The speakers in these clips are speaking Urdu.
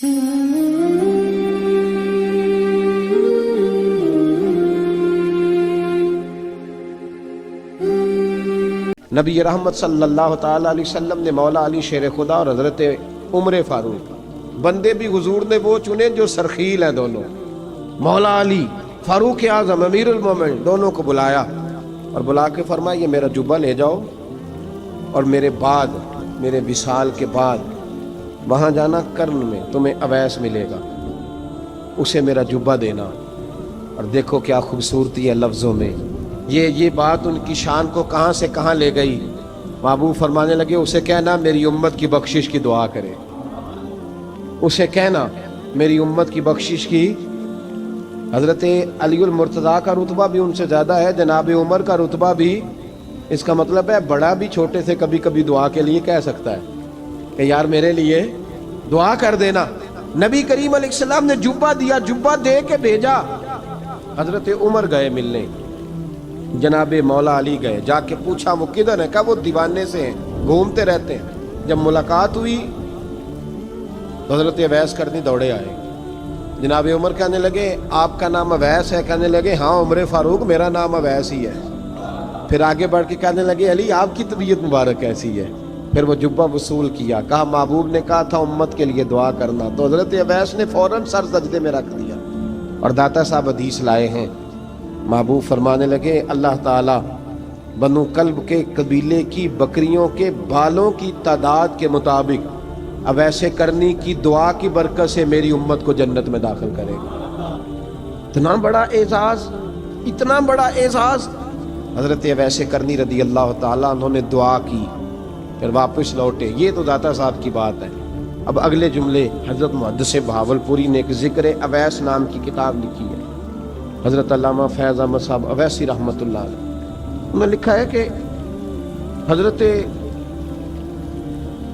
نبی رحمت صلی اللہ تعالی علیہ وسلم نے مولا علی شیر خدا اور حضرت عمر فاروق بندے بھی حضور نے وہ چنے جو سرخیل ہیں دونوں، مولا علی فاروق اعظم امیر المومنین دونوں کو بلایا اور بلا کے فرمایا یہ میرا جبہ لے جاؤ اور میرے بعد میرے وصال کے بعد وہاں جانا کرن میں تمہیں اویس ملے گا، اسے میرا جبہ دینا۔ اور دیکھو کیا خوبصورتی ہے لفظوں میں، یہ بات ان کی شان کو کہاں سے کہاں لے گئی۔ محبوب فرمانے لگے اسے کہنا میری امت کی بخشش کی دعا کرے، اسے کہنا میری امت کی بخشش کی۔ حضرت علی المرتضیٰ کا رتبہ بھی ان سے زیادہ ہے، جناب عمر کا رتبہ بھی، اس کا مطلب ہے بڑا بھی چھوٹے سے کبھی کبھی دعا کے لیے کہہ سکتا ہے کہ یار میرے لیے دعا کر دینا۔ نبی کریم علیہ السلام نے جبہ دیا، جبہ دے کے بھیجا۔ حضرت عمر گئے ملنے، جناب مولا علی گئے، جا کے پوچھا وہ کدھر ہے، کہا وہ دیوانے سے ہیں، گھومتے رہتے ہیں۔ جب ملاقات ہوئی تو حضرت اویس کرنی دوڑے آئے، جناب عمر کہنے لگے آپ کا نام اویس ہے؟ کہنے لگے ہاں عمر فاروق میرا نام اویس ہی ہے۔ پھر آگے بڑھ کے کہنے لگے علی آپ کی طبیعت مبارک کیسی ہے؟ پھر وہ جبہ وصول کیا، کہا محبوب نے کہا تھا امت کے لیے دعا کرنا، تو حضرت اویس نے فوراً سر سجدے میں رکھ دیا۔ اور داتا صاحب حدیث لائے ہیں، محبوب فرمانے لگے اللہ تعالیٰ بنو کلب کے قبیلے کی بکریوں کے بالوں کی تعداد کے مطابق اویس کرنی کی دعا کی برکت سے میری امت کو جنت میں داخل کرے گا۔ اتنا بڑا اعزاز، اتنا بڑا اعزاز۔ حضرت اویس کرنی رضی اللہ تعالیٰ انہوں نے دعا کی، پھر واپس لوٹے۔ یہ تو داتا صاحب کی بات ہے۔ اب اگلے جملے حضرت محدث بہاولپوری نے ایک ذکر اویس نام کی کتاب لکھی ہے، حضرت علامہ فیض احمد صاحب اویسی رحمۃ اللہ علیہ، انہوں نے لکھا ہے کہ حضرت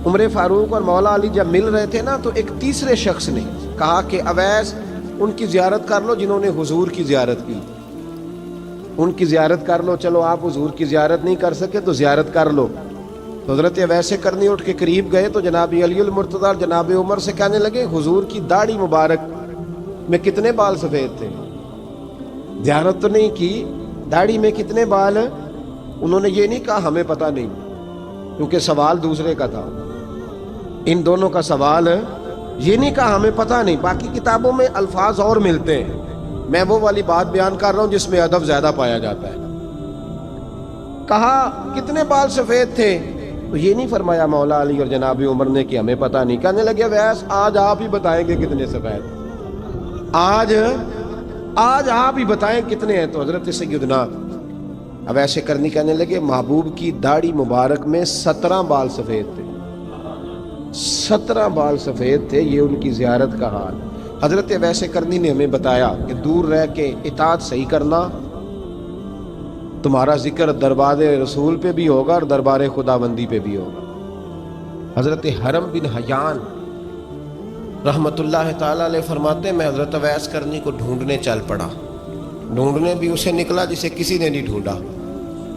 عمر فاروق اور مولا علی جب مل رہے تھے نا تو ایک تیسرے شخص نے کہا کہ اویس ان کی زیارت کر لو جنہوں نے حضور کی زیارت کی، ان کی زیارت کر لو، چلو آپ حضور کی زیارت نہیں کر سکے تو زیارت کر لو۔ تو حضرت اویس کرنی اٹھ کے قریب گئے تو جناب علی المرتضیٰ اور جناب عمر سے کہنے لگے حضور کی داڑھی مبارک میں کتنے بال سفید تھے؟ زیارت تو نہیں کی، داڑھی میں کتنے بال؟ انہوں نے یہ نہیں کہا ہمیں پتہ نہیں، کیونکہ سوال دوسرے کا تھا۔ ان دونوں کا سوال یہ نہیں کہا ہمیں پتہ نہیں، باقی کتابوں میں الفاظ اور ملتے ہیں، میں وہ والی بات بیان کر رہا ہوں جس میں ادب زیادہ پایا جاتا ہے۔ کہا کتنے بال سفید تھے؟ تو یہ نہیں فرمایا مولا علی اور جناب عمر نے کہ ہمیں پتہ نہیں، کہنے لگے ویس آج آپ ہی بتائیں گے کتنے سفید، آج آپ ہی بتائیں کتنے ہیں۔ تو حضرت سیدنا اویس کرنی کہنے لگے محبوب کی داڑھی مبارک میں 17 بال سفید تھے، 17 بال سفید تھے، یہ ان کی زیارت کا حال۔ حضرت اویس کرنی نے ہمیں بتایا کہ دور رہ کے اطاعت صحیح کرنا، تمہارا ذکر دربار رسول پہ بھی ہوگا اور دربار خداوندی پہ بھی ہوگا۔ حضرت حرم بن حیان رحمت اللہ تعالیٰ علیہ فرماتے ہیں میں حضرت اویس کرنی کو ڈھونڈنے چل پڑا، ڈھونڈنے بھی اسے نکلا جسے کسی نے نہیں ڈھونڈا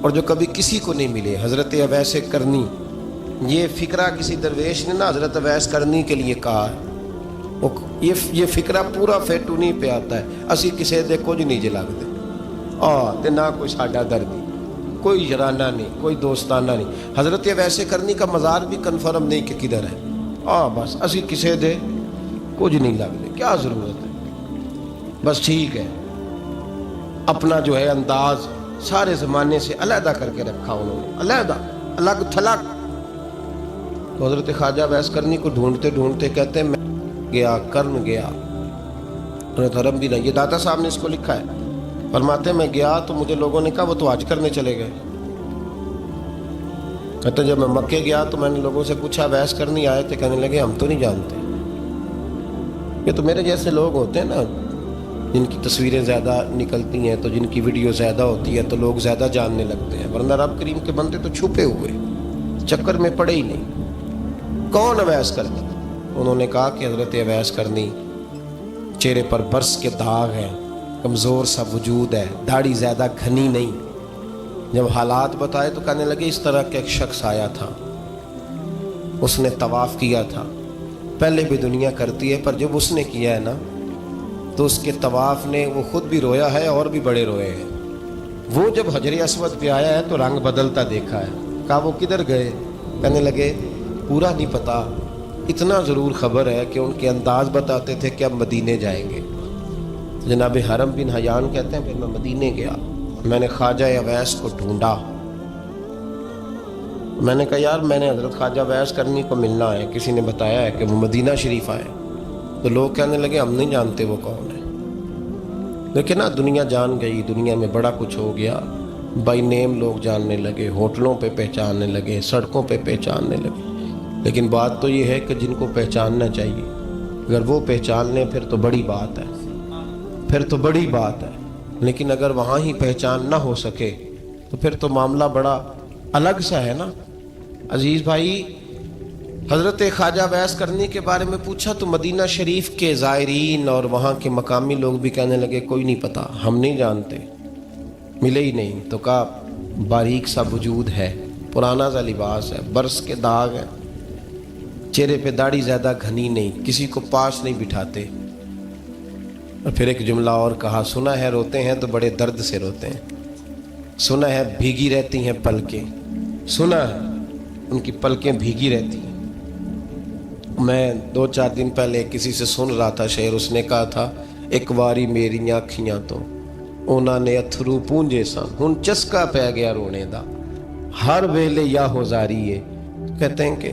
اور جو کبھی کسی کو نہیں ملے۔ حضرت اویس کرنی، یہ فکرہ کسی درویش نے نا حضرت اویس کرنی کے لیے کہا ہے، یہ فکرہ پورا فیٹونی پہ آتا ہے، اسی کسی دے کچھ نہیں جے لگتے تے نہ کوئی ساڈا دردی، کوئی یارانہ نہیں، کوئی دوستانہ نہیں۔ حضرت اویس کرنی کا مزار بھی کنفرم نہیں کہ کدھر ہے، بس اسی کسی دے کچھ نہیں لگتے، کیا ضرورت ہے، بس ٹھیک ہے۔ اپنا جو ہے انداز سارے زمانے سے علیحدہ کر کے رکھا انہوں نے، علیحدہ، الگ تھلگ۔ تو حضرت خواجہ اویس کرنی کو ڈھونڈتے ڈھونڈتے کہتے ہیں میں گیا، کرن گیا، حضرت حرم بھی نہیں، یہ داتا صاحب نے اس کو لکھا ہے، فرماتے ہیں میں گیا تو مجھے لوگوں نے کہا وہ تو حج کرنے چلے گئے۔ کہتے ہیں جب میں مکے گیا تو میں نے لوگوں سے پوچھا اویس کرنی آئے تھے؟ کہنے لگے ہم تو نہیں جانتے۔ یہ تو میرے جیسے لوگ ہوتے ہیں نا جن کی تصویریں زیادہ نکلتی ہیں تو جن کی ویڈیو زیادہ ہوتی ہے تو لوگ زیادہ جاننے لگتے ہیں، ورنہ رب کریم کے بندے تو چھپے ہوئے چکر میں پڑے ہی نہیں۔ کون اویس کرنی؟ انہوں نے کہا کہ حضرت اویس کرنی، چہرے پر برس کے داغ ہیں، کمزور سا وجود ہے، داڑھی زیادہ گھنی نہیں۔ جب حالات بتائے تو کہنے لگے اس طرح کا ایک شخص آیا تھا، اس نے طواف کیا تھا، پہلے بھی دنیا کرتی ہے، پر جب اس نے کیا ہے نا تو اس کے طواف نے وہ خود بھی رویا ہے اور بھی بڑے روئے ہیں۔ وہ جب حجر اسود پہ آیا ہے تو رنگ بدلتا دیکھا ہے۔ کہا وہ کدھر گئے؟ کہنے لگے پورا نہیں پتا، اتنا ضرور خبر ہے کہ ان کے انداز بتاتے تھے کہ اب مدینے جائیں گے۔ جناب حرم بن حیان کہتے ہیں پھر میں مدینے گیا، میں نے خواجہ اویس کو ڈھونڈا، میں نے کہا یار میں نے حضرت خواجہ اویس کرنی کو ملنا ہے، کسی نے بتایا ہے کہ وہ مدینہ شریف آئے، تو لوگ کہنے لگے ہم نہیں جانتے وہ کون ہے۔ لیکن نا دنیا جان گئی، دنیا میں بڑا کچھ ہو گیا، بائی نیم لوگ جاننے لگے، ہوٹلوں پہ پہچاننے لگے، سڑکوں پہ پہچاننے لگے۔ لیکن بات تو یہ ہے کہ جن کو پہچاننا چاہیے اگر وہ پہچان لیں پھر تو بڑی بات ہے، پھر تو بڑی بات ہے۔ لیکن اگر وہاں ہی پہچان نہ ہو سکے تو پھر تو معاملہ بڑا الگ سا ہے نا۔ عزیز بھائی، حضرت خواجہ اویس کرنی کے بارے میں پوچھا تو مدینہ شریف کے زائرین اور وہاں کے مقامی لوگ بھی کہنے لگے کوئی نہیں پتا، ہم نہیں جانتے، ملے ہی نہیں۔ تو کہا باریک سا وجود ہے، پرانا سا لباس ہے، برس کے داغ ہے، چہرے پہ داڑھی زیادہ گھنی نہیں، کسی کو پاس نہیں بٹھاتے۔ اور پھر ایک جملہ اور کہا، سنا ہے روتے ہیں تو بڑے درد سے روتے ہیں، سنا ہے بھیگی رہتی ہیں پلکیں، سنا ہے ان کی پلکیں بھیگی رہتی ہیں۔ میں 2-4 دن پہلے کسی سے سن رہا تھا شعر، اس نے کہا تھا ایک واری میری آنکھیاں تو انہوں نے اتھرو پونجے سن، ہن چسکا پہ گیا رونے دا، ہر ویلے یا ہوزاری ہے۔ کہتے ہیں کہ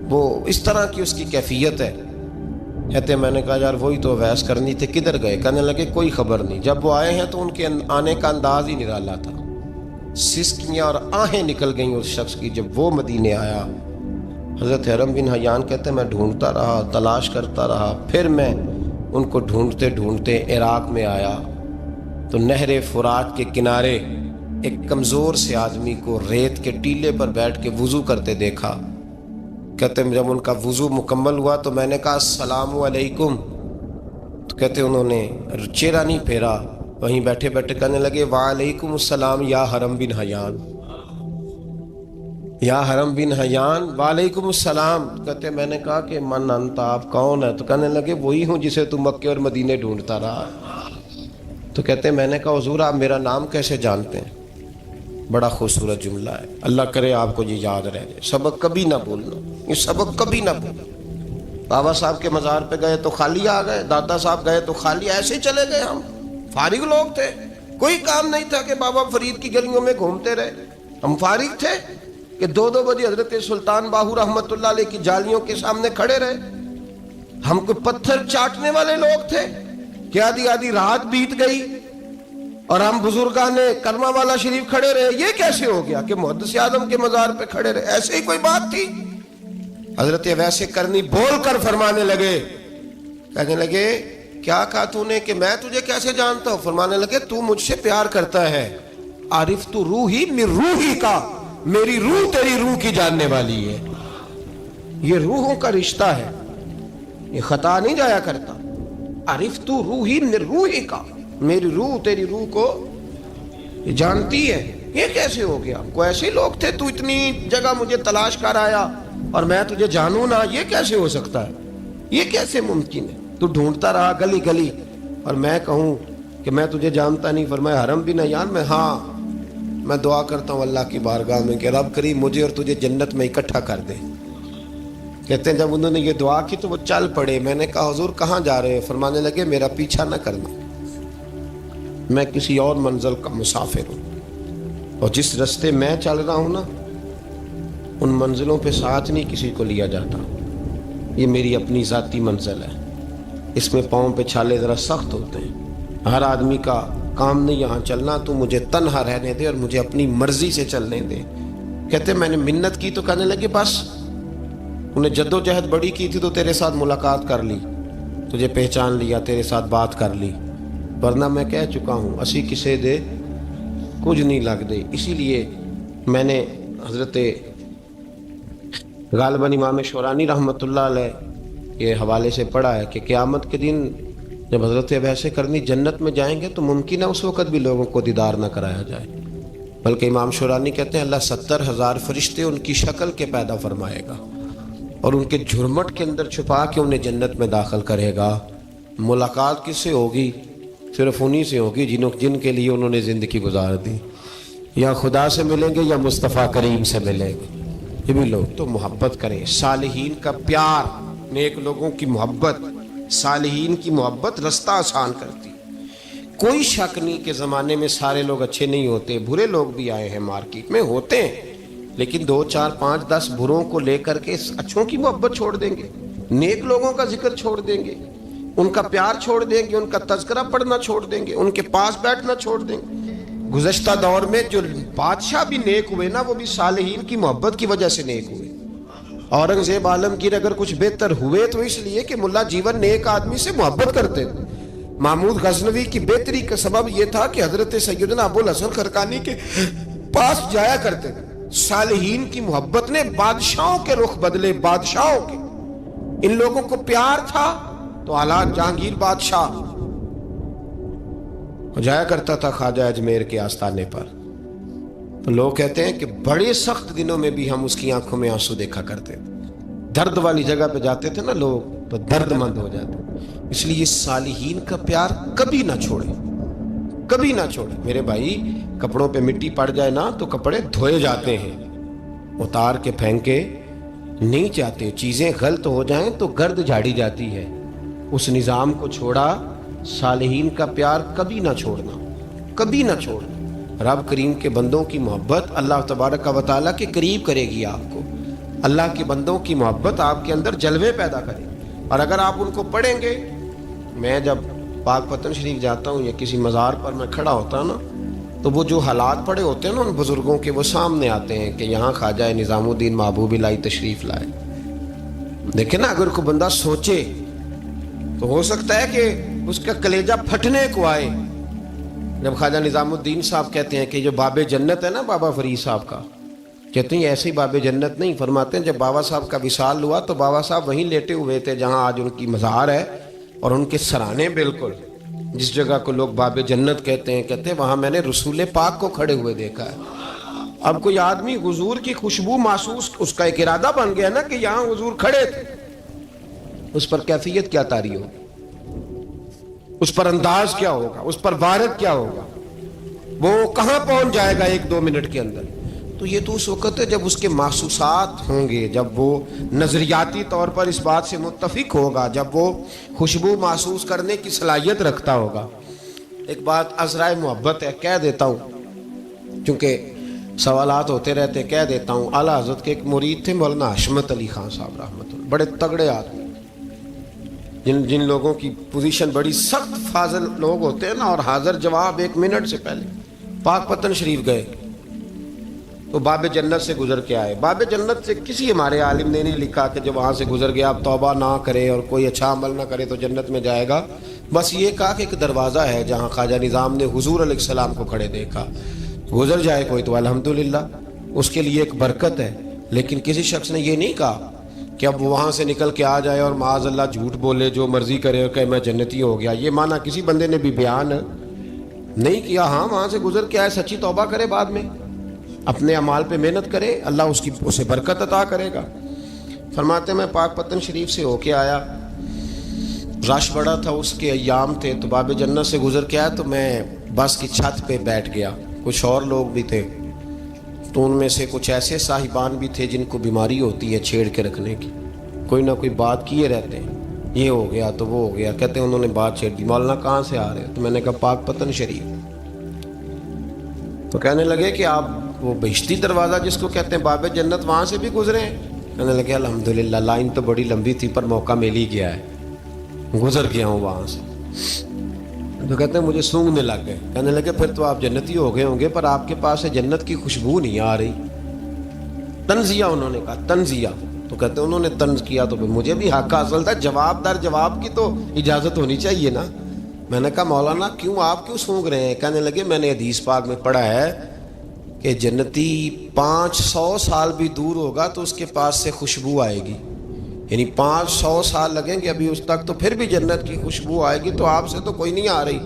وہ اس طرح کی اس کی کیفیت ہے۔ کہتے ہیں میں نے کہا یار وہی تو اویس کرنی تھے، کدھر گئے؟ کہنے لگے کوئی خبر نہیں، جب وہ آئے ہیں تو ان کے آنے کا انداز ہی نرالا تھا، سسکیاں اور آہیں نکل گئیں اس شخص کی جب وہ مدینے آیا۔ حضرت حرم بن حیان کہتے ہیں میں ڈھونڈتا رہا، تلاش کرتا رہا، پھر میں ان کو ڈھونڈتے ڈھونڈتے عراق میں آیا تو نہر فرات کے کنارے ایک کمزور سے آدمی کو ریت کے ٹیلے پر بیٹھ کے وضو کرتے دیکھا۔ کہتے ہیں جب ان کا وضو مکمل ہوا تو میں نے کہا السلام علیکم، تو کہتے ہیں انہوں نے چہرہ نہیں پھیرا، وہیں بیٹھے بیٹھے کہنے لگے وعلیکم السلام یا حرم بن حیان، یا حرم بن حیان وعلیکم السلام۔ کہتے ہیں میں نے کہا کہ من انت، آپ کون ہے؟ تو کہنے لگے وہی ہوں جسے تم مکے اور مدینے ڈھونڈتا رہا۔ تو کہتے ہیں میں نے کہا حضور آپ میرا نام کیسے جانتے ہیں؟ بڑا خوبصورت جملہ ہے، اللہ کرے آپ کو یہ یاد رہ جائے، سبق کبھی نہ بھولنا، یہ سبق کبھی نہ بھولنا۔ بابا صاحب کے مزار پہ گئے تو خالی آ گئے، دادا صاحب گئے تو خالی ایسے ہی چلے گئے، ہم فارغ لوگ تھے، کوئی کام نہیں تھا کہ بابا فرید کی گلیوں میں گھومتے رہے، ہم فارغ تھے کہ 2 بجے حضرت سلطان باہو رحمت اللہ علیہ کی جالیوں کے سامنے کھڑے رہے۔ ہم کوئی پتھر چاٹنے والے لوگ تھے کہ آدھی رات بیت گئی اور ہم بزرگان کرما والا شریف کھڑے رہے؟ یہ کیسے ہو گیا کہ محدث اعظم کے مزار پہ کھڑے رہے؟ ایسے ہی کوئی بات تھی؟ حضرت اویس کرنی بول کر فرمانے لگے، کہنے لگے کیا کہا تو نے کہ میں تجھے کیسے جانتا ہوں؟ فرمانے لگے تو مجھ سے پیار کرتا ہے، عارف تو روحی من روحی کا، میری روح تیری روح کی جاننے والی ہے، یہ روحوں کا رشتہ ہے، یہ خطا نہیں جایا کرتا۔ عارف تو روحی من روحی کا، میری روح تیری روح کو جانتی ہے۔ یہ کیسے ہو گیا؟ کوئی ایسے لوگ تھے، تو اتنی جگہ مجھے تلاش کر آیا اور میں تجھے جانوں نہ؟ یہ کیسے ہو سکتا ہے؟ یہ کیسے ممکن ہے؟ تو ڈھونڈتا رہا گلی گلی اور میں کہوں کہ میں تجھے جانتا نہیں؟ فرمایا حرم بن حیان میں، ہاں میں دعا کرتا ہوں اللہ کی بارگاہ میں کہ رب کریم مجھے اور تجھے جنت میں اکٹھا کر دے۔ کہتے ہیں جب انہوں نے یہ دعا کی تو وہ چل پڑے۔ میں نے کہا حضور کہاں جا رہے ہیں؟ فرمانے لگے میرا پیچھا نہ کرنا، میں کسی اور منزل کا مسافر ہوں، اور جس رستے میں چل رہا ہوں نا ان منزلوں پہ ساتھ نہیں کسی کو لیا جاتا، یہ میری اپنی ذاتی منزل ہے، اس میں پاؤں پہ چھالے ذرا سخت ہوتے ہیں، ہر آدمی کا کام نہیں یہاں چلنا، تو مجھے تنہا رہنے دے اور مجھے اپنی مرضی سے چلنے دے۔ کہتے میں نے منت کی تو کہنے لگے بس انہیں جد و جہد بڑی کی تھی تو تیرے ساتھ ملاقات کر لی، تجھے پہچان لیا، تیرے ساتھ بات کر لی، ورنہ میں کہہ چکا ہوں اسی کسے دے کچھ نہیں لگ دے۔ اسی لیے میں نے حضرت غالباً امام شورانی رحمۃ اللہ علیہ کے حوالے سے پڑھا ہے کہ قیامت کے دن جب حضرت اویس کرنی جنت میں جائیں گے تو ممکن ہے اس وقت بھی لوگوں کو دیدار نہ کرایا جائے، بلکہ امام شورانی کہتے ہیں اللہ 70,000 فرشتے ان کی شکل کے پیدا فرمائے گا، اور ان کے جھرمٹ کے اندر چھپا کے انہیں جنت میں داخل کرے گا۔ ملاقات کس سے ہوگی؟ صرف انہی سے ہوگی جن کے لیے انہوں نے زندگی گزار دی۔ یا خدا سے ملیں گے یا مصطفیٰ کریم سے ملیں گے۔ یہ بھی لوگ تو محبت کریں، صالحین کا پیار، نیک لوگوں کی محبت، صالحین کی محبت رستہ آسان کرتی۔ کوئی شک نہیں کہ زمانے میں سارے لوگ اچھے نہیں ہوتے، برے لوگ بھی آئے ہیں مارکیٹ میں، ہوتے ہیں، لیکن 2 4 5 10 بروں کو لے کر کے اچھوں کی محبت چھوڑ دیں گے، نیک لوگوں کا ذکر چھوڑ دیں گے، ان کا پیار چھوڑ دیں گے، ان کا تذکرہ پڑھنا چھوڑ دیں گے، ان کے پاس بیٹھنا چھوڑ دیں گے۔ گزشتہ دور میں جو بادشاہ بھی نیک ہوئے نا، وہ بھی صالحین کی محبت کی وجہ سے نیک ہوئے۔ اورنگزیب عالمگیر اگر کچھ بہتر ہوئے تو اس لیے کہ ملا جیون نیک آدمی سے محبت کرتے تھے۔ محمود غزنوی کی بہتری کا سبب یہ تھا کہ حضرت سیدنا ابوالحسن خرقانی کے پاس جایا کرتے تھے۔ صالحین کی محبت نے بادشاہوں کے رخ بدلے، بادشاہوں کے۔ ان لوگوں کو پیار تھا تو اعلیٰ جہانگیر بادشاہ جایا کرتا تھا خواجہ اجمیر کے آستانے پر، تو لوگ کہتے ہیں کہ بڑے سخت دنوں میں بھی ہم اس کی آنکھوں میں آنسو دیکھا کرتے تھے۔ درد والی جگہ پہ جاتے تھے نا لوگ تو درد مند ہو جاتے۔ اس لیے صالحین کا پیار کبھی نہ چھوڑے، کبھی نہ چھوڑے۔ میرے بھائی، کپڑوں پہ مٹی پڑ جائے نا تو کپڑے دھوئے جاتے ہیں، اتار کے پھینکے نہیں چاہتے۔ چیزیں غلط ہو جائیں تو گرد جھاڑی جاتی ہے۔ اس نظام کو چھوڑا، صالحین کا پیار کبھی نہ چھوڑنا، کبھی نہ چھوڑنا۔ رب کریم کے بندوں کی محبت اللہ تبارک و تعالیٰ کے قریب کرے گی آپ کو۔ اللہ کے بندوں کی محبت آپ کے اندر جلوے پیدا کرے، اور اگر آپ ان کو پڑھیں گے۔ میں جب پاک پتن شریف جاتا ہوں یا کسی مزار پر میں کھڑا ہوتا ہوں نا، تو وہ جو حالات پڑے ہوتے ہیں نا ان بزرگوں کے، وہ سامنے آتے ہیں کہ یہاں خواجہ نظام الدین محبوب الہی تشریف لائے۔ دیکھیں نا، اگر کوئی بندہ سوچے تو ہو سکتا ہے کہ اس کا کلیجہ پھٹنے کو آئے جب خواجہ نظام الدین صاحب کہتے ہیں کہ جو باب جنت ہے نا بابا فرید صاحب کا، کہتے ہیں ایسے ہی باب جنت نہیں، فرماتے ہیں جب بابا صاحب کا وصال ہوا تو بابا صاحب وہیں لیٹے ہوئے تھے جہاں آج ان کی مزار ہے، اور ان کے سرانے بالکل جس جگہ کو لوگ باب جنت کہتے ہیں وہاں میں نے رسول پاک کو کھڑے ہوئے دیکھا ہے۔ اب کوئی آدمی حضور کی خوشبو محسوس، اس کا ایک ارادہ بن گیا نا کہ یہاں حضور کھڑے تھے، اس پر کیفیت کیا طاری ہوگی، اس پر انداز کیا ہوگا، اس پر وارد کیا ہوگا، وہ کہاں پہنچ جائے گا 1-2 منٹ کے اندر۔ تو یہ تو اس وقت ہے جب اس کے محسوسات ہوں گے، جب وہ نظریاتی طور پر اس بات سے متفق ہوگا، جب وہ خوشبو محسوس کرنے کی صلاحیت رکھتا ہوگا۔ ایک بات عذرائے محبت ہے، کہہ دیتا ہوں چونکہ سوالات ہوتے رہتے، کہہ دیتا ہوں۔ اعلیٰ حضرت کے ایک مرید تھے مولانا حشمت علی خان صاحب رحمۃ اللہ، بڑے تگڑے آدمی، جن لوگوں کی پوزیشن بڑی سخت فاضل لوگ ہوتے ہیں نا، اور حاضر جواب 1 منٹ سے پہلے پاک پتن شریف گئے تو باب جنت سے گزر کے آئے۔ باب جنت سے کسی ہمارے عالم نے نہیں لکھا کہ جب وہاں سے گزر گیا اب توبہ نہ کرے اور کوئی اچھا عمل نہ کرے تو جنت میں جائے گا۔ بس یہ کہا کہ ایک دروازہ ہے جہاں خواجہ نظام نے حضور علیہ السلام کو کھڑے دیکھا، گزر جائے کوئی تو الحمدللہ اس کے لیے ایک برکت ہے۔ لیکن کسی شخص نے یہ نہیں کہا کہ اب وہاں سے نکل کے آ جائے اور معاذ اللہ جھوٹ بولے، جو مرضی کرے اور کہ میں جنتی ہو گیا۔ یہ معنی کسی بندے نے بھی بیان نہیں کیا۔ ہاں، وہاں سے گزر کے آئے، سچی توبہ کرے، بعد میں اپنے اعمال پہ محنت کرے، اللہ اسے برکت عطا کرے گا۔ فرماتے میں پاک پتن شریف سے ہو کے آیا، رش بڑا تھا، اس کے ایام تھے، تو باب جنت سے گزر کے آیا تو میں بس کی چھت پہ بیٹھ گیا۔ کچھ اور لوگ بھی تھے، تو ان میں سے کچھ ایسے صاحبان بھی تھے جن کو بیماری ہوتی ہے چھیڑ کے رکھنے کی، کوئی نہ کوئی بات کیے رہتے ہیں، یہ ہو گیا تو وہ ہو گیا، کہتے ہیں انہوں نے بات چھیڑ دی، مولانا کہاں سے آ رہے ہیں؟ تو میں نے کہا پاک پتن شریف۔ تو کہنے لگے کہ آپ وہ بہشتی دروازہ جس کو کہتے ہیں باب جنت، وہاں سے بھی گزرے ہیں؟ کہنے لگے الحمدللہ، لائن تو بڑی لمبی تھی پر موقع مل ہی گیا ہے، گزر گیا ہوں وہاں سے۔ تو کہتے ہیں مجھے سونگنے لگ گئے۔ کہنے لگے پھر تو آپ جنتی ہو گئے ہوں گے، پر آپ کے پاس سے جنت کی خوشبو نہیں آ رہی۔ تنزیہ انہوں نے کہا، تنزیہ۔ تو کہتے ہیں انہوں نے طنز کیا تو مجھے بھی حق حاصل تھا، جواب در جواب کی تو اجازت ہونی چاہیے نا۔ میں نے کہا مولانا آپ کیوں سونگ رہے ہیں؟ کہنے لگے میں نے حدیث پاک میں پڑھا ہے کہ جنتی 500 سال بھی دور ہوگا تو اس کے پاس سے خوشبو آئے گی، یعنی 500 سال لگیں گے ابھی اس تک، تو پھر بھی جنت کی خوشبو آئے گی، تو آپ سے تو کوئی نہیں آ رہی۔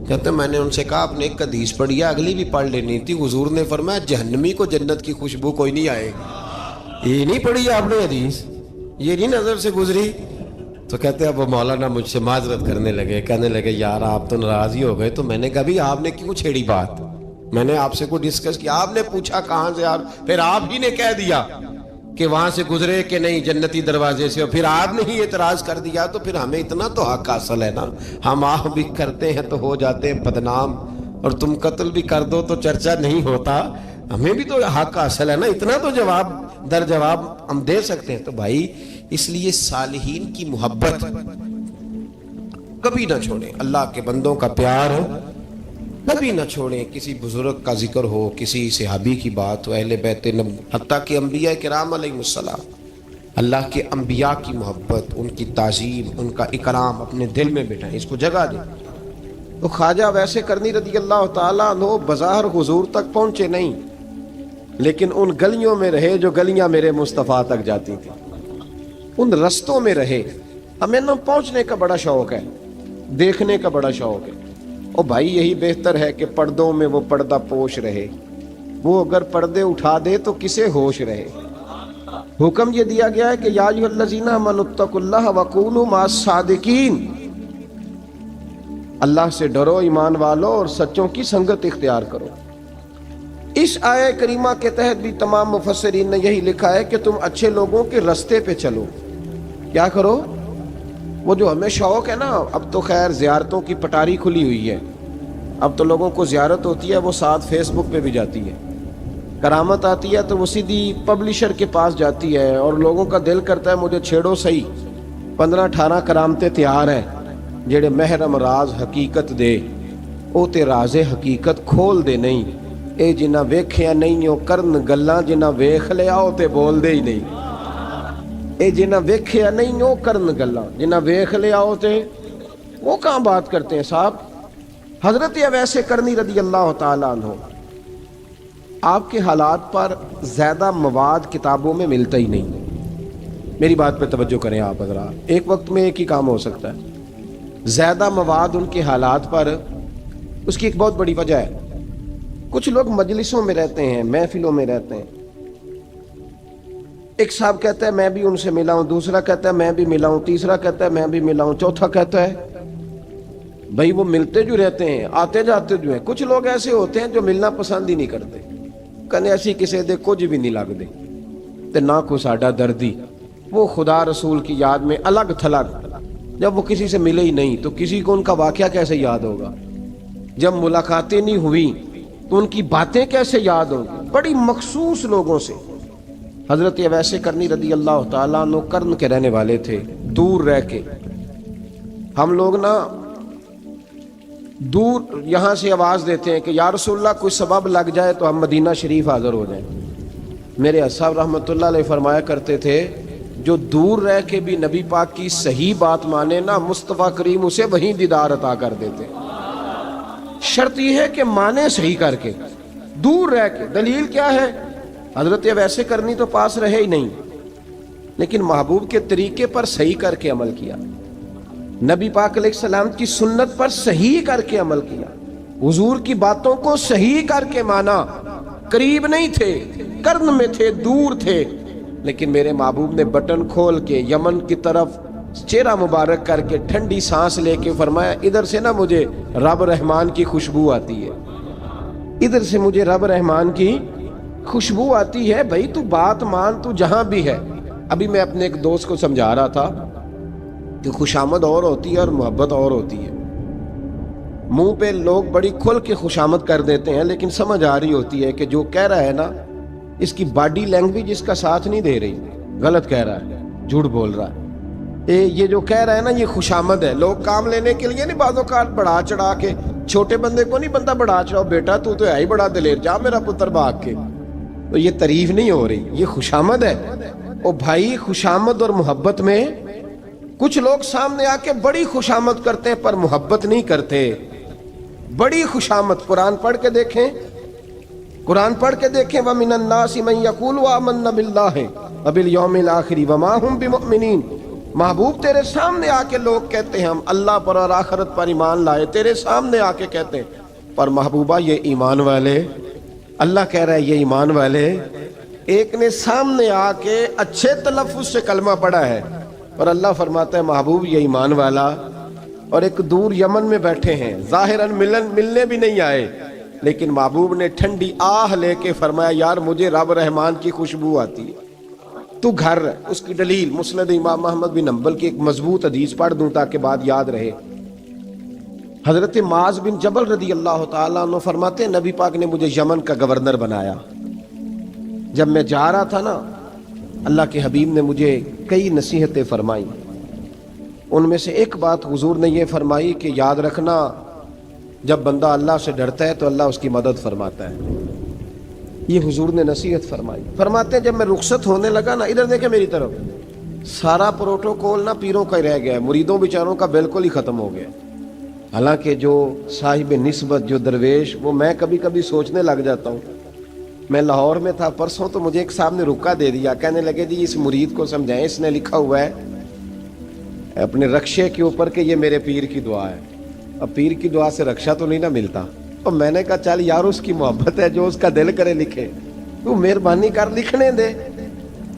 کہتے میں نے ان سے کہا آپ نے ایک حدیث پڑھی ہے، اگلی بھی پڑھ لینی تھی۔ حضور نے فرمایا جہنمی کو جنت کی خوشبو کوئی نہیں آئے گی۔ یہ نہیں پڑھی ہے آپ نے حدیث؟ یہ نہیں نظر سے گزری. تو کہتے ہیں اب وہ مولانا مجھ سے معذرت کرنے لگے, کہنے لگے یار آپ تو ناراض ہی ہو گئے. تو میں نے کہا بھی آپ نے کیوں چھیڑی بات؟ میں نے آپ سے کوئی ڈسکس کیا؟ آپ نے پوچھا کہاں سے آپ, پھر آپ ہی نے کہہ دیا کہ وہاں سے گزرے کہ نہیں جنتی دروازے سے, اور پھر آپ نے ہی اعتراض کر دیا. تو پھر ہمیں اتنا تو حق حاصل ہے نا, ہم آپ بھی کرتے ہیں تو ہو جاتے ہیں بدنام, اور تم قتل بھی کر دو تو چرچا نہیں ہوتا. ہمیں بھی تو حق حاصل ہے نا, اتنا تو جواب در جواب ہم دے سکتے ہیں. تو بھائی اس لیے صالحین کی محبت کبھی نہ چھوڑیں, اللہ کے بندوں کا پیار کبھی نہ چھوڑیں. کسی بزرگ کا ذکر ہو, کسی صحابی کی بات ہو, اہل بیت نبی, حتیٰ کہ انبیاء کرام علیہ السلام, اللہ کے انبیاء کی محبت, ان کی تعظیم, ان کا اکرام اپنے دل میں بٹھائیں, اس کو جگہ دیں. تو خواجہ ویسے کرنی رضی اللہ تعالیٰ عنہ بظاہر حضور تک پہنچے نہیں, لیکن ان گلیوں میں رہے جو گلیاں میرے مصطفیٰ تک جاتی تھی, ان رستوں میں رہے. ہمیں نہ پہنچنے کا بڑا شوق ہے, دیکھنے کا بڑا شوق ہے. اور بھائی یہی بہتر ہے کہ پردوں میں وہ پردہ پوش رہے, وہ اگر پردے اٹھا دے تو کسے ہوش رہے. حکم یہ دیا گیا ہے کہ یا ایھا الذین آمنوا اتقوا اللہ وکونوا مع الصادقین, اللہ سے ڈرو ایمان والو اور سچوں کی سنگت اختیار کرو. اس آیہ کریمہ کے تحت بھی تمام مفسرین نے یہی لکھا ہے کہ تم اچھے لوگوں کے رستے پہ چلو. کیا کرو؟ وہ جو ہمیں شوق ہے نا, اب تو خیر زیارتوں کی پٹاری کھلی ہوئی ہے, اب تو لوگوں کو زیارت ہوتی ہے وہ ساتھ فیس بک پہ بھی جاتی ہے. کرامت آتی ہے تو وہ سیدھی پبلشر کے پاس جاتی ہے, اور لوگوں کا دل کرتا ہے مجھے چھیڑو صحیح. 15-18 کرامتیں تیار ہیں جڑے محرم راز حقیقت دے, او تے راز حقیقت کھول دے نہیں. اے جنہ ویکھیا نہیں او کرن گلاں, جنہ ویکھ لیا او تے بول دے ہی نہیں. اے جنہ ویکھیا نہیں او کرن گلاں, جنہ ویکھ لیا او تے وہ کہاں بات کرتے ہیں صاحب. حضرت اویس کرنی رضی اللہ تعالیٰ عنہ, آپ کے حالات پر زیادہ مواد کتابوں میں ملتا ہی نہیں. میری بات پہ توجہ کریں آپ حضرات, ایک وقت میں ایک ہی کام ہو سکتا ہے. زیادہ مواد ان کے حالات پر, اس کی ایک بہت بڑی وجہ ہے. کچھ لوگ مجلسوں میں رہتے ہیں, محفلوں میں رہتے ہیں. ایک صاحب کہتا ہے میں بھی ان سے ملا ہوں, دوسرا کہتا ہے میں بھی ملا ہوں, تیسرا کہتا ہے میں بھی ملا ہوں, چوتھا کہتا ہے بھائی وہ ملتے جو رہتے ہیں, آتے جاتے جو ہیں. کچھ لوگ ایسے ہوتے ہیں جو ملنا پسند ہی نہیں کرتے, کہنے ایسی کسی دے کچھ بھی نہیں لگ دے تے نہ کو ساڈا دردی. وہ خدا رسول کی یاد میں الگ تھلگ, جب وہ کسی سے ملے ہی نہیں تو کسی کو ان کا واقعہ کیسے یاد ہوگا؟ جب ملاقاتیں نہیں ہوئی تو ان کی باتیں کیسے یاد ہوں گی؟ بڑی مخصوص لوگوں سے. حضرت اویس کرنی رضی اللہ تعالیٰ عنہ کرن کے رہنے والے تھے, دور رہ کے. ہم لوگ نا دور یہاں سے آواز دیتے ہیں کہ یا رسول اللہ کوئی سبب لگ جائے تو ہم مدینہ شریف حاضر ہو جائیں. میرے صاحب رحمۃ اللہ علیہ فرمایا کرتے تھے جو دور رہ کے بھی نبی پاک کی صحیح بات مانے نا, مصطفیٰ کریم اسے وہیں دیدار عطا کر دیتے. شرط یہ ہے کہ مانے صحیح کر کے, دور رہ کے. دلیل کیا ہے؟ حضرت اویس کرنی تو پاس رہے ہی نہیں, لیکن محبوب کے طریقے پر صحیح کر کے عمل کیا, نبی پاک علیہ السلام کی سنت پر صحیح کر کے عمل کیا, حضور کی باتوں کو صحیح کر کے مانا. قریب نہیں تھے, قرن میں تھے, دور تھے, لیکن میرے محبوب نے بٹن کھول کے یمن کی طرف چہرہ مبارک کر کے ٹھنڈی سانس لے کے فرمایا ادھر سے نا مجھے رب رحمان کی خوشبو آتی ہے, ادھر سے مجھے رب رحمان کی خوشبو آتی ہے. بھائی تو بات مان, تو جہاں بھی ہے. ابھی میں اپنے ایک دوست کو سمجھا رہا تھا کہ خوشامد اور ہوتی ہے اور محبت اور ہوتی ہے. منہ پہ لوگ بڑی کھل کے خوشامد کر دیتے ہیں, لیکن سمجھ آ رہی ہوتی ہے کہ جو کہہ رہا ہے نا اس کی باڈی لینگویج اس کا ساتھ نہیں دے رہی, غلط کہہ رہا ہے, جھوٹ بول رہا ہے. یہ جو کہہ رہا ہے نا یہ خوشامد ہے. لوگ کام لینے کے لیے نہیں بعض اوقات بڑھا چڑھا کے, چھوٹے بندے کو نہیں بندہ بڑھا چڑھاؤ, بیٹا تو ہے ہی بڑا دلیر, جا میرا پتر بھاگ کے. تو یہ تعریف نہیں ہو رہی, یہ خوشامد ہے. او بھائی خوشامد اور محبت میں کچھ لوگ سامنے آ کے بڑی خوشامد کرتے ہیں پر محبت نہیں کرتے. بڑی خوشامد قرآن پڑھ کے دیکھیں, قرآن پڑھ کے دیکھیں وَمِنَ النَّاسِ مَن يَقُولُ آمَنَّا بِاللَّهِ وَبِالْيَوْمِ الْآخِرِ وَمَا هُمْ بِمُؤْمِنِينَ. محبوب تیرے سامنے آ کے لوگ کہتے ہیں ہم اللہ پر اور آخرت پر ایمان لائے, تیرے سامنے آ کے کہتے ہیں, پر محبوبہ یہ ایمان والے, اللہ کہہ رہا ہے یہ ایمان والے ایک نے سامنے آ کے اچھے تلفظ سے کلمہ پڑھا ہے اور اللہ فرماتا ہے محبوب یہ ایمان والا، اور ایک دور یمن میں بیٹھے ہیں، ظاہراً ملنے بھی نہیں آئے، لیکن محبوب نے ٹھنڈی آہ لے کے فرمایا یار مجھے رب رحمان کی خوشبو آتی ہے، تو گھر رہ۔ اس کی دلیل مسند امام محمد بن حنبل کی ایک مضبوط حدیث پڑھ دوں تاکہ بات یاد رہے۔ حضرت معاذ بن جبل رضی اللہ تعالیٰ عنہ فرماتے ہیں نبی پاک نے مجھے یمن کا گورنر بنایا۔ جب میں جا رہا تھا نا، اللہ کے حبیب نے مجھے کئی نصیحتیں فرمائیں، ان میں سے ایک بات حضور نے یہ فرمائی کہ یاد رکھنا جب بندہ اللہ سے ڈرتا ہے تو اللہ اس کی مدد فرماتا ہے۔ یہ حضور نے نصیحت فرمائی۔ فرماتے ہیں جب میں رخصت ہونے لگا نا، ادھر دیکھیں میری طرف، سارا پروٹوکول نا پیروں کا ہی رہ گیا ہے، مریدوں بیچاروں کا بالکل ہی ختم ہو گیا۔ حالانکہ جو صاحب نسبت، جو درویش، وہ میں کبھی کبھی سوچنے لگ جاتا ہوں۔ میں لاہور میں تھا پرسوں، تو مجھے ایک صاحب نے رکا دے دیا، کہنے لگے جی اس مرید کو سمجھائیں، اس نے لکھا ہوا ہے اپنے رکشے کے اوپر کہ یہ میرے پیر کی دعا ہے۔ اب پیر کی دعا سے رکشہ تو نہیں نہ ملتا، تو میں نے کہا چل یار اس کی محبت ہے، جو اس کا دل کرے لکھے، تو مہربانی کر لکھنے دے،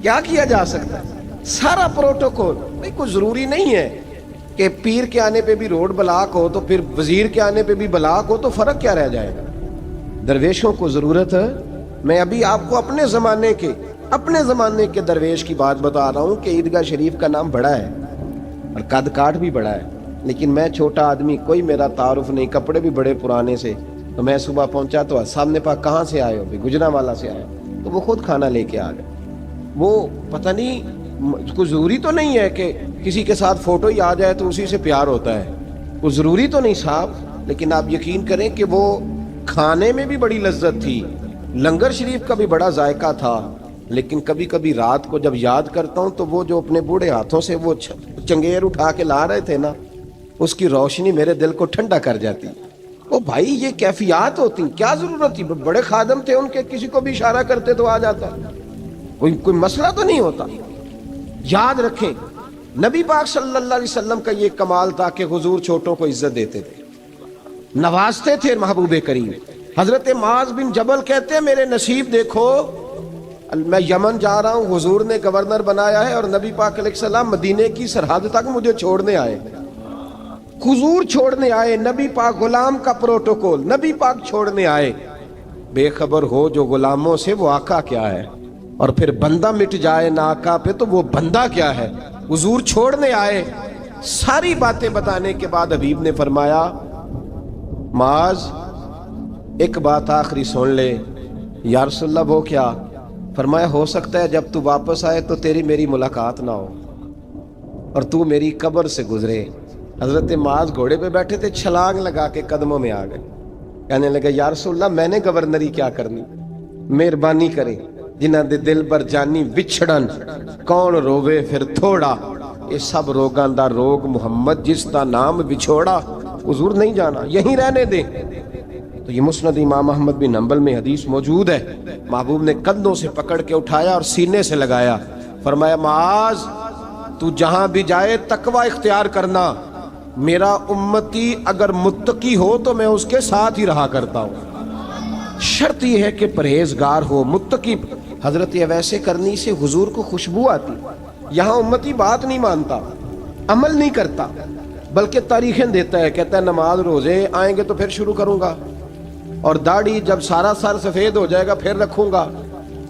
کیا کیا جا سکتا ہے۔ سارا پروٹوکول بھائی، کوئی ضروری نہیں ہے کہ پیر کے آنے پہ بھی روڈ بلاک ہو تو پھر وزیر کے آنے پہ بھی بلاک ہو، تو فرق کیا رہ جائے گا۔ درویشوں کو ضرورت ہے۔ میں ابھی آپ کو اپنے زمانے کے درویش کی بات بتا رہا ہوں کہ عیدگاہ شریف کا نام بڑا ہے اور قد کاٹ بھی بڑا ہے، لیکن میں چھوٹا آدمی، کوئی میرا تعارف نہیں، کپڑے بھی بڑے پرانے سے، تو میں صبح پہنچا تو سامنے پاک کہاں سے آئے ہو؟ بھی گجرانوالہ سے آئے، تو وہ خود کھانا لے کے آ گئے۔ وہ پتہ نہیں، کوئی ضروری تو نہیں ہے کہ کسی کے ساتھ فوٹو ہی آ جائے تو اسی سے پیار ہوتا ہے، وہ ضروری تو نہیں صاحب، لیکن آپ یقین کریں کہ وہ کھانے میں بھی بڑی لذت تھی، لنگر شریف کا بھی بڑا ذائقہ تھا، لیکن کبھی کبھی رات کو جب یاد کرتا ہوں تو وہ جو اپنے بوڑھے ہاتھوں سے وہ چنگیر اٹھا کے لا رہے تھے نا، اس کی روشنی میرے دل کو ٹھنڈا کر جاتی۔ او بھائی یہ کیفیات ہوتی، کیا ضرورت تھی؟ بڑے خادم تھے ان کے، کسی کو بھی اشارہ کرتے تو آ جاتا، کوئی مسئلہ تو نہیں ہوتا۔ یاد رکھیں نبی پاک صلی اللہ علیہ وسلم کا یہ کمال تھا کہ حضور چھوٹوں کو عزت دیتے تھے، نوازتے تھے محبوب کریم۔ حضرت معاذ بن جبل کہتے ہیں میرے نصیب دیکھو، میں یمن جا رہا ہوں، حضور نے گورنر بنایا ہے، اور نبی پاک علیہ السلام مدینے کی سرحد تک مجھے چھوڑنے آئے، حضور چھوڑنے آئے، نبی پاک غلام کا پروٹوکول، نبی پاک چھوڑنے آئے۔ بے خبر ہو جو غلاموں سے وہ آقا کیا ہے، اور پھر بندہ مٹ جائے نہ آقا پہ تو وہ بندہ کیا ہے۔ حضور چھوڑنے آئے، ساری باتیں بتانے کے بعد حبیب نے فرمایا معاذ ایک بات آخری سن لے۔ یا رسول اللہ وہ کیا؟ فرمایا ہو سکتا ہے جب تو واپس آئے تو تیری میری ملاقات نہ ہو اور تو میری قبر سے گزرے۔ حضرت معاذ گھوڑے پہ بیٹھے تھے، چھلانگ لگا کے قدموں میں آ گئے، کہنے لگے یا رسول اللہ میں نے گورنری کیا کرنی، مہربانی کرے، جنہاں دے دل بر جانی وچھڑن، کون روے پھر تھوڑا، یہ سب روگاں دا روگ محمد جس دا نام بچھوڑا۔ حضور نہیں جانا، یہیں رہنے دیں۔ تو یہ مسند امام احمد بن حنبل میں حدیث موجود ہے۔ محبوب نے کندھوں سے پکڑ کے اٹھایا اور سینے سے لگایا، فرمایا معاذ تو جہاں بھی جائے تقوی اختیار کرنا، میرا امتی اگر متقی ہو تو میں اس کے ساتھ ہی رہا کرتا ہوں، شرط یہ ہے کہ پرہیزگار ہو، متقی۔ حضرت اویس کرنی سے حضور کو خوشبو آتی، یہاں امتی بات نہیں مانتا، عمل نہیں کرتا، بلکہ تاریخیں دیتا ہے، کہتا ہے نماز روزے آئیں گے تو پھر شروع کروں گا، اور داڑھی جب سارا سر سفید ہو جائے گا پھر رکھوں گا،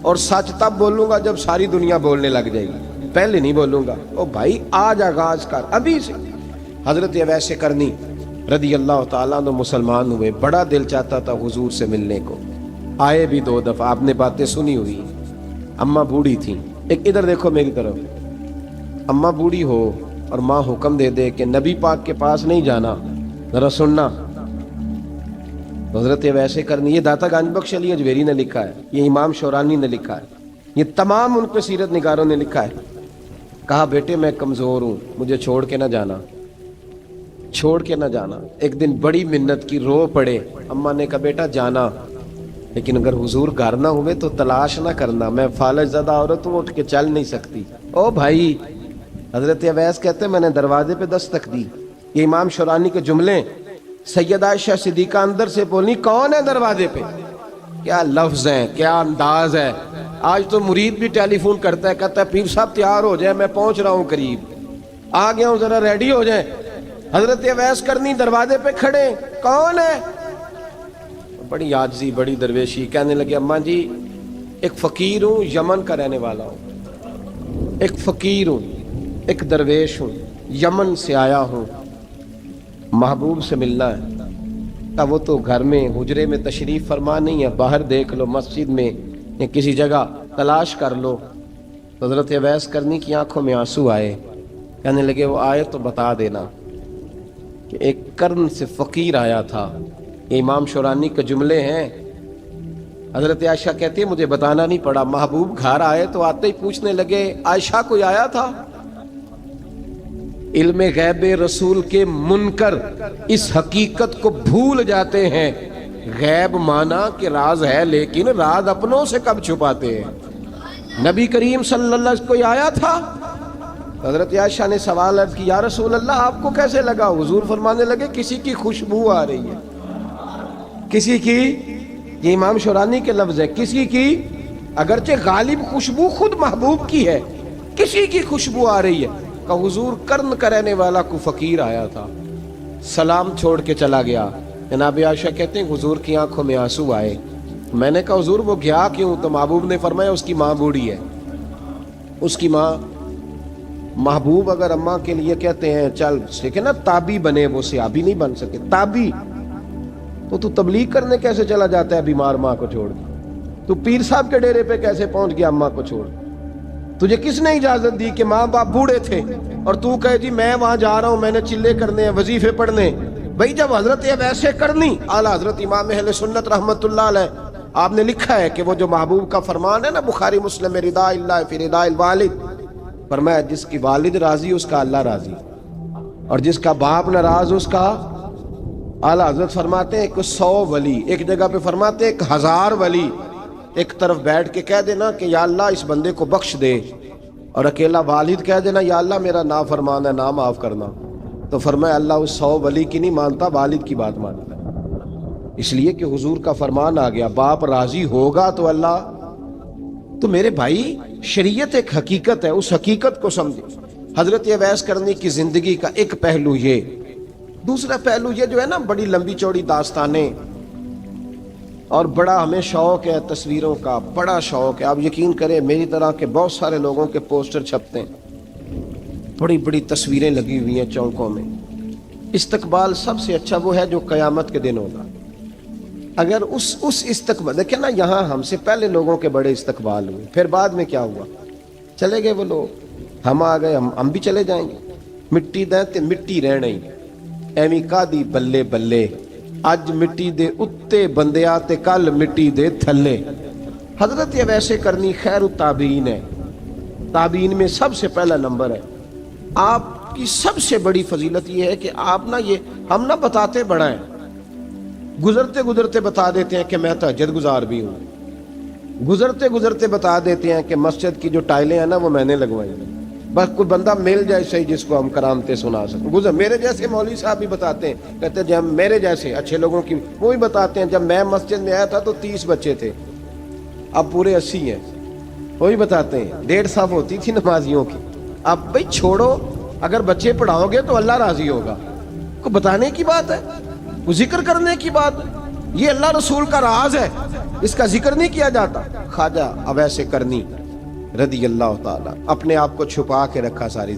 اور سچ تب بولوں گا جب ساری دنیا بولنے لگ جائے گی، پہلے نہیں بولوں گا۔ او بھائی آج آغاز کر ابھی سے۔ حضرت اویس کرنی رضی اللہ تعالیٰ عنہ مسلمان ہوئے، بڑا دل چاہتا تھا حضور سے ملنے کو، آئے بھی 2 دفعہ، آپ نے باتیں سنی ہوئی۔ اماں بوڑھی تھیں، ایک ادھر دیکھو میری طرف، اماں بوڑھی ہو اور ماں حکم دے دے کہ نبی پاک کے پاس نہیں جانا، ذرا سننا۔ حضرت ویسے کرنی، یہ داتا گنج بخش علی اجویری نے لکھا ہے، یہ امام شورانی نے لکھا ہے، یہ تمام ان پہ سیرت نگاروں نے لکھا ہے۔ کہا بیٹے میں کمزور ہوں، مجھے چھوڑ کے نہ جانا، چھوڑ کے نہ جانا۔ ایک دن بڑی منت کی، رو پڑے، اماں نے کہا بیٹا جانا، لیکن اگر حضور گھر نہ ہوئے تو تلاش نہ کرنا، میں فالج زدہ عورت ہوں، اٹھ کے چل نہیں سکتی۔ او بھائی، حضرت اویس کہتے ہیں میں نے دروازے پہ دستک دی، یہ امام شورانی کے جملے، سیدہ عائشہ صدیقہ اندر سے بولی کون ہے دروازے پہ؟ کیا لفظ ہیں، کیا انداز ہے، آج تو مرید بھی ٹیلی فون کرتا ہے, کہتا ہے پیر صاحب تیار ہو جائے, میں پہنچ رہا ہوں قریب, آ گیا ہوں, ذرا ریڈی ہو جائیں. حضرت اویس کرنی دروازے پہ کھڑے, کون ہے؟ بڑی عاجزی, بڑی درویشی, کہنے لگے اماں جی ایک فقیر ہوں, یمن کا رہنے والا ہوں, ایک فقیر ہوں, ایک درویش ہوں, یمن سے آیا ہوں, محبوب سے ملنا ہے. اب وہ تو گھر میں حجرے میں تشریف فرما نہیں ہے, باہر دیکھ لو, مسجد میں یا کسی جگہ تلاش کر لو. حضرت اویس کرنی کی آنکھوں میں آنسو آئے, کہنے لگے وہ آئے تو بتا دینا کہ ایک قرن سے فقیر آیا تھا. یہ امام شورانی کے جملے ہیں. حضرت عائشہ کہتی ہے مجھے بتانا نہیں پڑا, محبوب گھر آئے تو آتے ہی پوچھنے لگے عائشہ کوئی آیا تھا؟ علم غیب رسول کے منکر اس حقیقت کو بھول جاتے ہیں. غیب مانا کہ راز ہے, لیکن راز اپنوں سے کب چھپاتے ہیں. نبی کریم صلی اللہ علیہ وسلم کوئی آیا تھا؟ حضرت عائشہ نے سوال عرض کی یا رسول اللہ آپ کو کیسے لگا؟ حضور فرمانے لگے کسی کی خوشبو آ رہی ہے. کسی کی, یہ امام شورانی کے لفظ ہے, کسی کی, اگرچہ غالب خوشبو خود محبوب کی ہے, کسی کی خوشبو آ رہی ہے. کہ حضور قرن کا رہنے والا کو فقیر آیا تھا, سلام چھوڑ کے چلا گیا. جناب عائشہ کہتے ہیں حضور کی آنکھوں میں آنسو آئے. میں نے کہا حضور وہ گیا کیوں؟ تو محبوب نے فرمایا اس کی ماں بوڑھی ہے, اس کی ماں. محبوب اگر اماں کے لیے کہتے ہیں چل دیکھیں نا تابی بنے, وہ صحابی نہیں بن سکے, تابی, تو تبلیغ کرنے کیسے چلا جاتا ہے بیمار ماں کو چھوڑ کے؟ تو پیر صاحب کے ڈیرے پہ کیسے پہنچ گیا اماں کو چھوڑ؟ تجھے کس نے اجازت دی کہ ماں باپ بوڑھے تھے اور تو کہے جی میں وہاں جا رہا ہوں, میں نے چلے کرنے ہیں, وظیفے پڑھنے؟ بھئی جب حضرت ویسے کرنی اعلیٰ حضرت امام اہل سنت رحمت اللہ علیہ, آپ نے لکھا ہے کہ وہ جو محبوب کا فرمان ہے نا بخاری مسلم میں, رضا اللہ فی رضا الوالد, فرمایا جس کی والد راضی اس کا اللہ راضی, اور جس کا باپ ناراض اس کا. اعلیٰ حضرت فرماتے ہیں 100 ولی, ایک جگہ پہ فرماتے ہیں 1000 ولی ایک طرف بیٹھ کے کہہ دینا کہ یا اللہ اس بندے کو بخش دے, اور اکیلا والد کہہ دینا یا اللہ میرا نافرمان ہے, نا معاف کرنا. تو فرمایا اللہ اس 100 ولی کی نہیں مانتا, والد کی بات مانتا ہے. اس لیے کہ حضور کا فرمان آ گیا باپ راضی ہوگا تو اللہ. تو میرے بھائی شریعت ایک حقیقت ہے, اس حقیقت کو سمجھے. حضرت اویس کرنی کی زندگی کا ایک پہلو یہ. دوسرا پہلو یہ جو ہے نا بڑی لمبی چوڑی داستانیں, اور بڑا ہمیں شوق ہے تصویروں کا, بڑا شوق ہے. آپ یقین کریں میری طرح کے بہت سارے لوگوں کے پوسٹر چھپتے ہیں, بڑی بڑی تصویریں لگی ہوئی ہیں چوکوں میں. استقبال سب سے اچھا وہ ہے جو قیامت کے دن ہوگا. اگر اس استقبال دیکھیں نا, یہاں ہم سے پہلے لوگوں کے بڑے استقبال ہوئے, پھر بعد میں کیا ہوا, چلے گئے وہ لوگ, ہم آ گئے, ہم بھی چلے جائیں گے. مٹی دیں تے مٹی رہنا ہی, ایویں کا دی بلے بلے, اج مٹی دے اتے بندیا تے کل مٹی دے تھلے. حضرت اویس کرنی خیر التابعین ہے, تابعین میں سب سے پہلا نمبر ہے. آپ کی سب سے بڑی فضیلت یہ ہے کہ آپ نا, یہ ہم نہ بتاتے بڑا ہیں, گزرتے گزرتے بتا دیتے ہیں کہ میں تہجد گزار بھی ہوں, گزرتے گزرتے بتا دیتے ہیں کہ مسجد کی جو ٹائلیں ہیں نا وہ میں نے لگوائی ہیں. بس کوئی بندہ مل جائے صحیح جس کو ہم کرامتیں سنا سکیں. میرے جیسے مولوی صاحب بھی بتاتے ہیں, کہتے ہیں جب میرے جیسے اچھے لوگوں کی وہ بھی بتاتے ہیں جب میں مسجد میں آیا تھا تو 30 بچے تھے, اب پورے 80 ہیں. وہی بتاتے ہیں 1.5 صف ہوتی تھی نمازیوں کی, اب بھائی چھوڑو, اگر بچے پڑھاؤ گے تو اللہ راضی ہوگا. کو بتانے کی بات ہے, وہ ذکر کرنے کی بات ہے. یہ اللہ رسول کا راز ہے, اس کا ذکر نہیں کیا جاتا. خواجہ اویس کرنی رضی اللہ تعالیٰ اپنے آپ کو چھپا کے رکھا ساری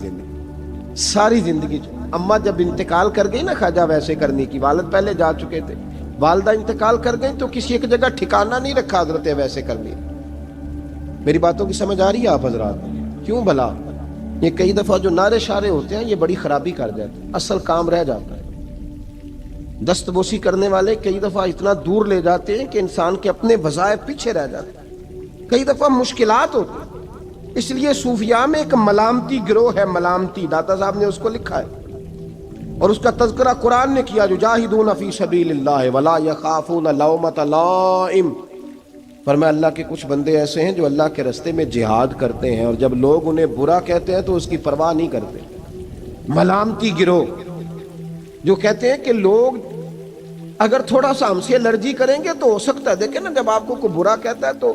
زندگی. اماں جب انتقال کر گئی نا خواجہ اویس کرنی کی, والد پہلے جا چکے تھے, والدہ انتقال کر گئی تو کسی ایک جگہ ٹھکانہ نہیں رکھا حضرت اویس کرنی. میری باتوں کی سمجھ آ رہی ہے آپ حضرات؟ کیوں بھلا یہ کئی دفعہ جو نعرے شارے ہوتے ہیں یہ بڑی خرابی کر جاتے ہیں, اصل کام رہ جاتا ہے. دست بوسی کرنے والے کئی دفعہ اتنا دور لے جاتے ہیں کہ انسان کے اپنے وظائف پیچھے رہ جاتے ہیں, کئی دفعہ مشکلات ہوتی ہیں. اس لیے صوفیاء میں ایک ملامتی گروہ ہے, ملامتی, داتا صاحب نے اس کو لکھا ہے اور اس کا تذکرہ قرآن نے کیا, یجاہدون فی سبیل اللہ ولا یخافون لومۃ لائم. فرمایا اللہ کے کچھ بندے ایسے ہیں جو اللہ کے راستے میں جہاد کرتے ہیں اور جب لوگ انہیں برا کہتے ہیں تو اس کی پرواہ نہیں کرتے. ملامتی گروہ جو کہتے ہیں کہ لوگ اگر تھوڑا سا ہم سے الرجی کریں گے تو ہو سکتا ہے, دیکھیں نا جب آپ کو کوئی برا کہتا ہے تو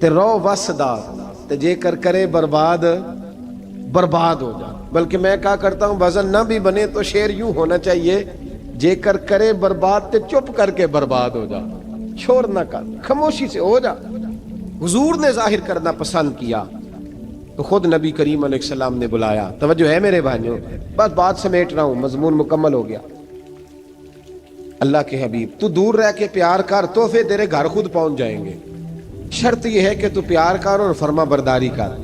تے رو وسدا تے جے کر کرے برباد برباد ہو جا. بلکہ میں کہا کرتا ہوں وزن نہ بھی بنے تو شعر یوں ہونا چاہیے جے کر کرے برباد تے چپ کر کے برباد ہو جا, شور نہ کر, خاموشی سے ہو جا. حضور نے ظاہر کرنا پسند کیا تو خود نبی کریم علیہ السلام نے بلایا. توجہ ہے میرے بھائیوں, بس بات سمیٹ رہا ہوں, مضمون مکمل ہو گیا. اللہ کے حبیب تو دور رہ کے پیار کر, تحفے تیرے گھر خود پہنچ جائیں گے. شرط یہ ہے کہ تو پیار کر اور فرما برداری کر.